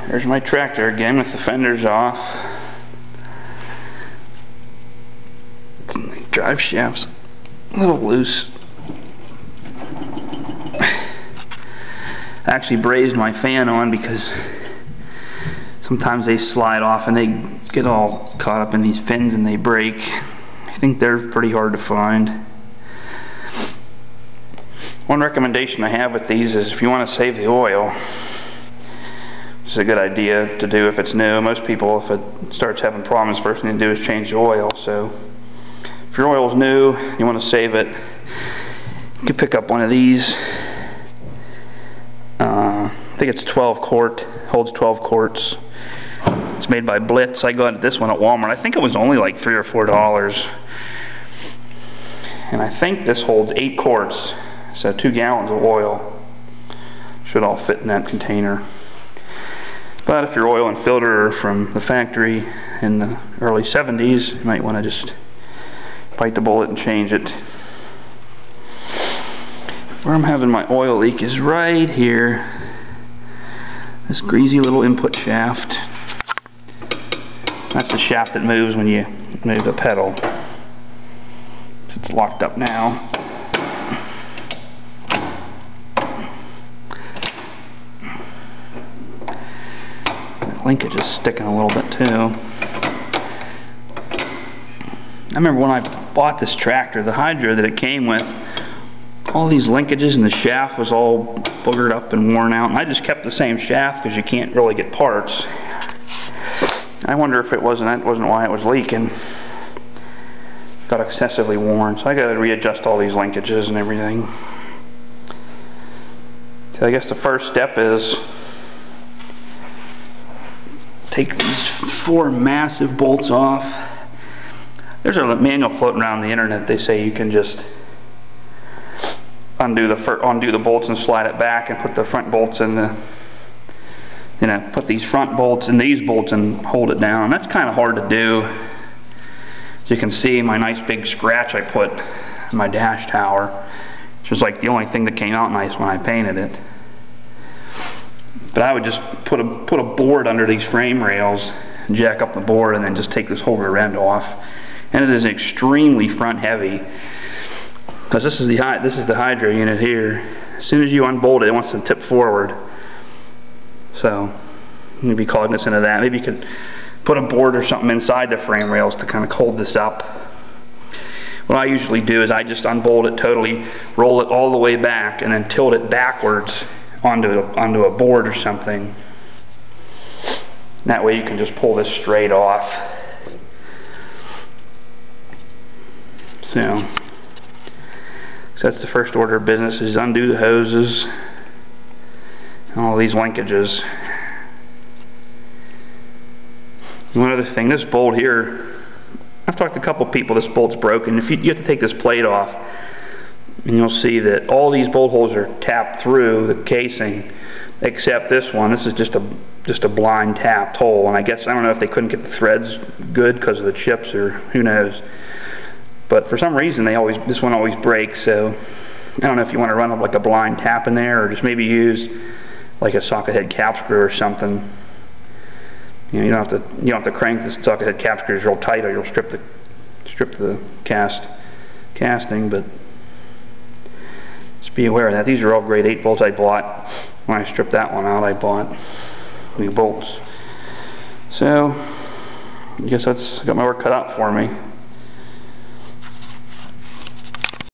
There's my tractor again with the fenders off. The drive shaft's a little loose. I actually brazed my fan on because sometimes they slide off and they get all caught up in these fins and they break. I think they're pretty hard to find. One recommendation I have with these is if you want to save the oil, it's a good idea to do if it's new. Most people, if it starts having problems, first thing to do is change the oil. So if your oil is new, you want to save it, you can pick up one of these. I think it's 12 quart, holds 12 quarts. It's made by Blitz. I got this one at Walmart. I think it was only like $3 or $4. And I think this holds 8 quarts, so 2 gallons of oil should all fit in that container. But if your oil and filter are from the factory in the early 70s, you might want to just bite the bullet and change it. Where I'm having my oil leak is right here. This greasy little input shaft. That's the shaft that moves when you move the pedal. It's locked up now. The linkage is sticking a little bit too. I remember when I bought this tractor, the hydro that it came with, all these linkages and the shaft was all boogered up and worn out, and I just kept the same shaft because you can't really get parts. I wonder if that wasn't why it was leaking. Got excessively worn, so I got to readjust all these linkages and everything. So I guess the first step is take these 4 massive bolts off. There's a manual floating around the internet. They say you can just undo the bolts and slide it back and put the front bolts in the, put these front bolts in these bolts and hold it down. That's kind of hard to do. As you can see, my nice big scratch I put in my dash tower, which was like the only thing that came out nice when I painted it. But I would just put a board under these frame rails, and jack up the board, and then just take this whole rear end off. And it is extremely front heavy, because this is the hydro unit here. As soon as you unbolt it, it wants to tip forward. So you need to be cognizant of that. Maybe you could put a board or something inside the frame rails to kind of hold this up. What I usually do is I just unbolt it totally, roll it all the way back, and then tilt it backwards onto a board or something. That way you can just pull this straight off. So that's the first order of business, is undo the hoses and all these linkages. One other thing, this bolt here, I've talked to a couple people, this bolt's broken. If you have to take this plate off, and you'll see that all these bolt holes are tapped through the casing, except this one. This is just a blind tapped hole, and I don't know if they couldn't get the threads good because of the chips, or who knows. But for some reason this one always breaks, so I don't know if you want to run like a blind tap in there, or just maybe use like a socket head cap screw or something. You don't have to crank the socket head cap screws real tight, or you'll strip the casting. But just be aware of that. These are all grade 8 bolts I bought. When I stripped that one out, I bought new bolts. So I guess that's got my work cut out for me.